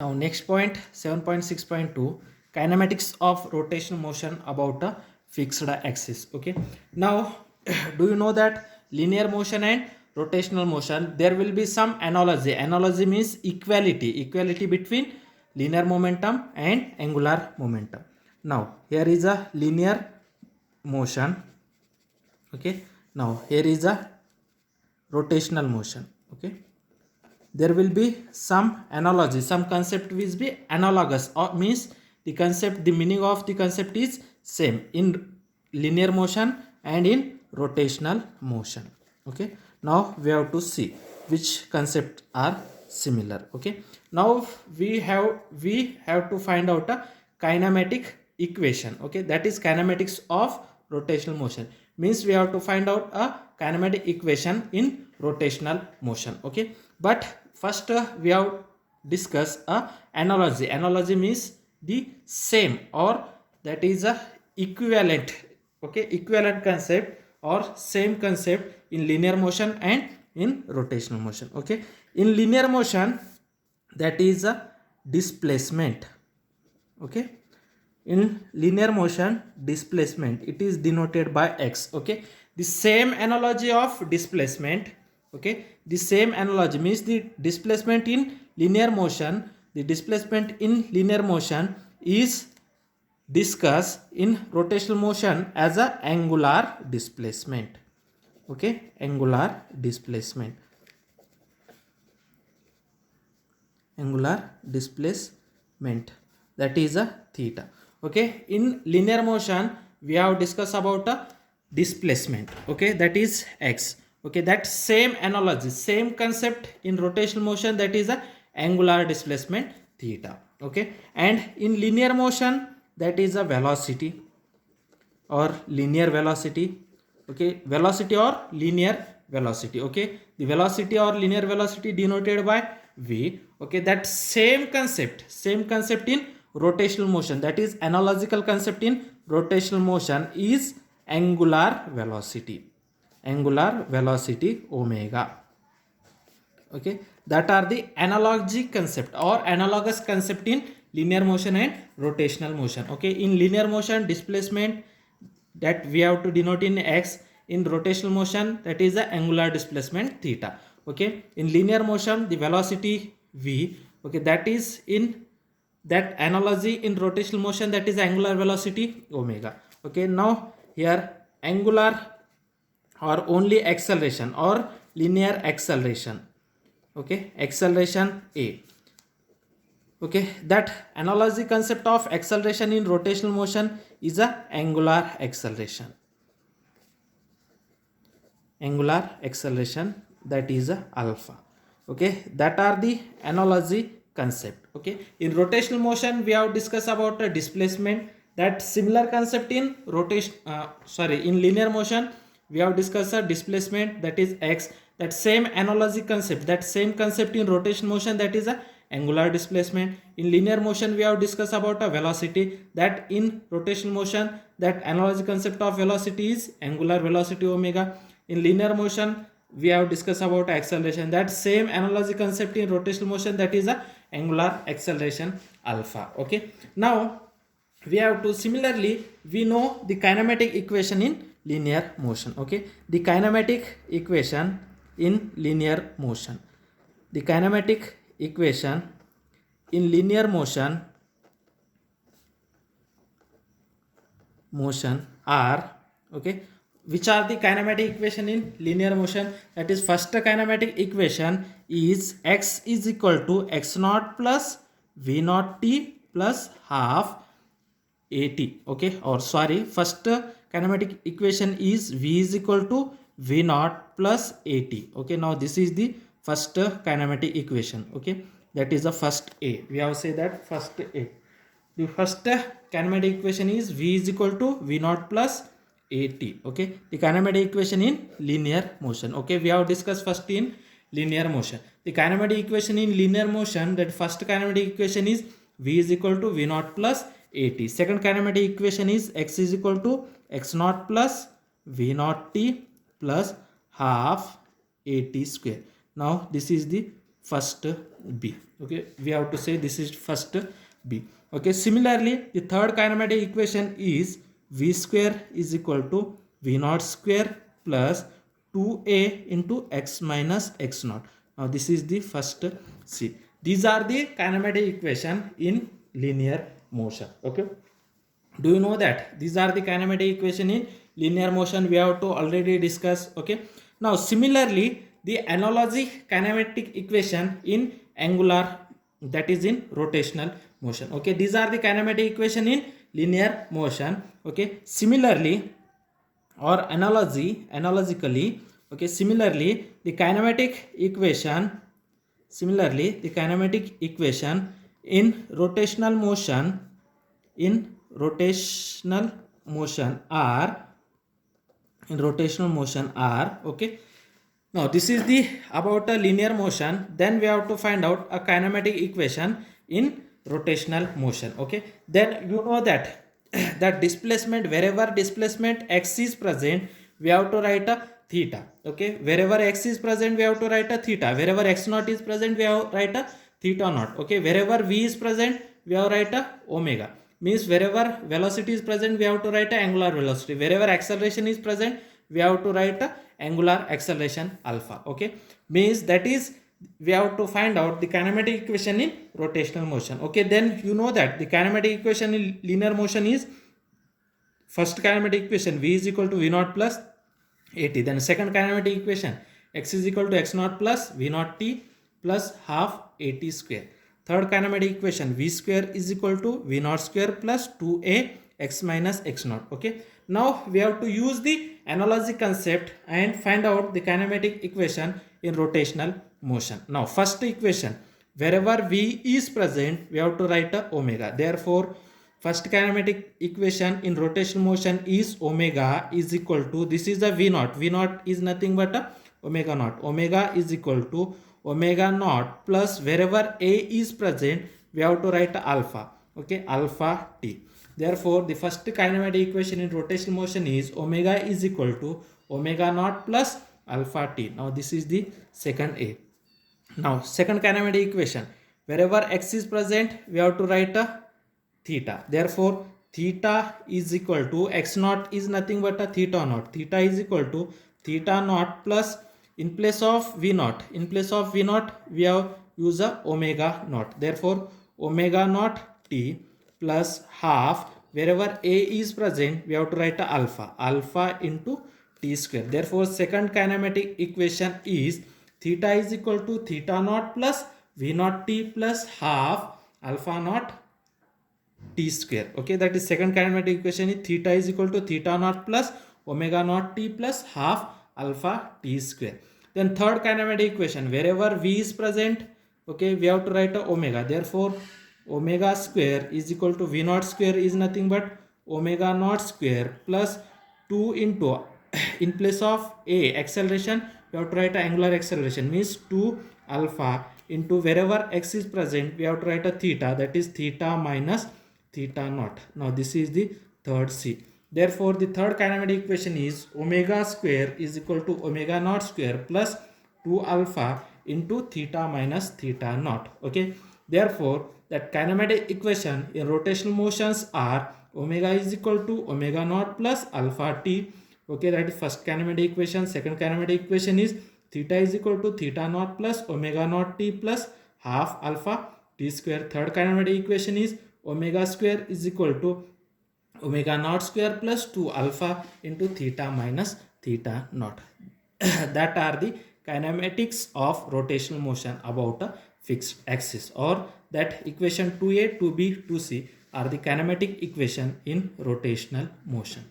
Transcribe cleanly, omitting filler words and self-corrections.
Now next point 7.6.2, kinematics of rotational motion about a fixed axis. Okay. Now do you know that linear motion and rotational motion there will be some analogy. Analogy means equality between linear momentum and angular momentum. Now here is a linear motion. Okay. Now here is a rotational motion. Okay, there will be some analogy, some concept will be analogous, or means the meaning of the concept is same in linear motion and in rotational motion. Okay, now we have to see which concept are similar. Okay, now we have to find out a kinematic equation. Okay, that is kinematics of rotational motion, means we have to find out a kinematic equation in rotational motion. Okay, but first we have discussed a analogy. Analogy means the same, or that is a equivalent. Okay, equivalent concept or same concept in linear motion and in rotational motion. Okay, in linear motion that is a displacement. Okay, in linear motion displacement it is denoted by x. Okay, the same analogy of displacement. Okay, the same analogy means the displacement in linear motion, the displacement in linear motion is discussed in rotational motion as a angular displacement. Okay, angular displacement, angular displacement, that is a theta. Okay, in linear motion we have discussed about a displacement. Okay, that is x. Okay, that same analogy, same concept in rotational motion, that is a angular displacement theta. Okay, and in linear motion that is a velocity or linear velocity. Okay, velocity or linear velocity. Okay, the velocity or linear velocity denoted by v. Okay, that same concept in rotational motion, that is analogical concept in rotational motion is angular velocity, angular velocity omega. Okay, that are the analogic concept or analogous concept in linear motion and rotational motion. Okay, in linear motion displacement that we have to denote in x, in rotational motion that is the angular displacement theta. Okay, in linear motion the velocity v. Okay, that is in that analogy in rotational motion, that is angular velocity omega. Okay, now here angular or only acceleration or linear acceleration. Okay, acceleration a. Okay, that analogy concept of acceleration in rotational motion is a angular acceleration, angular acceleration, that is a alpha. Okay, that are the analogy concept. Okay, in rotational motion we have discussed about a displacement, that similar concept in in linear motion we have discussed a displacement, that is x. That same analogy concept, that same concept in rotation motion, that is a angular displacement. In linear motion we have discussed about a velocity, that in rotation motion that analogy concept of velocity is angular velocity omega. In linear motion we have discussed about acceleration, that same analogy concept in rotational motion, that is a angular acceleration alpha. Okay, now we have to similarly we know the kinematic equation in linear motion. Okay, the kinematic equation in linear motion, the kinematic equation in linear motion are, okay, which are the kinematic equation in linear motion. That is, first kinematic equation is x is equal to x naught plus v naught t plus half at. Okay, or sorry, first kinematic equation is v is equal to v naught plus at. Okay, now this is the first kinematic equation. Okay, that is the first a, we have say that first a. The first kinematic equation is v is equal to v naught plus at. Okay, the kinematic equation in linear motion. Okay, we have discussed first in linear motion. The kinematic equation in linear motion, that first kinematic equation is v is equal to v naught plus at. Second kinematic equation is x is equal to x naught plus v naught t plus half at square. Now this is the first B. Okay, we have to say this is first B. Okay, similarly the third kinematic equation is V square is equal to V naught square plus 2a into x minus x naught. Now this is the first C. These are the kinematic equation in linear motion. Okay, do you know that these are the kinematic equation in linear motion? We have to already discuss. Okay, now similarly the analogy kinematic equation in angular, that is in rotational motion. Okay, these are the kinematic equation in linear motion. Okay, similarly or analogically, okay, similarly the kinematic equation in rotational motion are okay. Now this is the about a linear motion. Then we have to find out a kinematic equation in rotational motion. Okay, then you know that that displacement, wherever displacement x is present, we have to write a theta. Okay, wherever x is present, we have to write a theta. Wherever x naught is present, we have to write a theta naught. Okay, wherever v is present, we have to write a omega. Means wherever velocity is present, we have to write a angular velocity. Wherever acceleration is present, we have to write a angular acceleration alpha. Okay, means that is we have to find out the kinematic equation in rotational motion. Okay, then you know that the kinematic equation in linear motion is first kinematic equation v is equal to v naught plus at. Then second kinematic equation x is equal to x naught plus v naught t plus half at square. Third kinematic equation v square is equal to v naught square plus 2a x minus x naught. Okay, now we have to use the analogy concept and find out the kinematic equation in rotational motion. Now first equation, wherever v is present, we have to write a omega. Therefore first kinematic equation in rotational motion is omega is equal to, this is the v naught. V naught is nothing but a omega naught. Omega is equal to omega naught plus wherever a is present, we have to write alpha. Okay, alpha t. Therefore the first kinematic equation in rotational motion is omega is equal to omega naught plus alpha t. Now this is the second A. Now second kinematic equation, wherever x is present, we have to write a theta. Therefore theta is equal to, x naught is nothing but a theta naught. Theta is equal to theta naught plus, in place of v naught, we have used a omega naught. Therefore omega naught t plus half, wherever a is present, we have to write a alpha into t square. Therefore second kinematic equation is theta is equal to theta naught plus v naught t plus half alpha naught t square. Okay, that is second kinematic equation is theta is equal to theta naught plus omega naught t plus half alpha t square. Then third kinematic equation, wherever v is present, okay, we have to write a omega. Therefore omega square is equal to v naught square is nothing but omega naught square plus 2 into in place of a acceleration, we have to write a angular acceleration, means 2 alpha into wherever x is present, we have to write a theta, that is theta minus theta naught. Now this is the third C. Therefore the third kinematic equation is omega square is equal to omega naught square plus 2 alpha into theta minus theta naught. Okay, therefore that kinematic equation in rotational motions are omega is equal to omega naught plus alpha t. Okay, that is first kinematic equation. Second kinematic equation is theta is equal to theta naught plus omega naught t plus half alpha t square. Third kinematic equation is omega square is equal to omega naught square plus 2 alpha into theta minus theta naught. That are the kinematics of rotational motion about a fixed axis, or that equation 2a, 2b, 2c are the kinematic equation in rotational motion.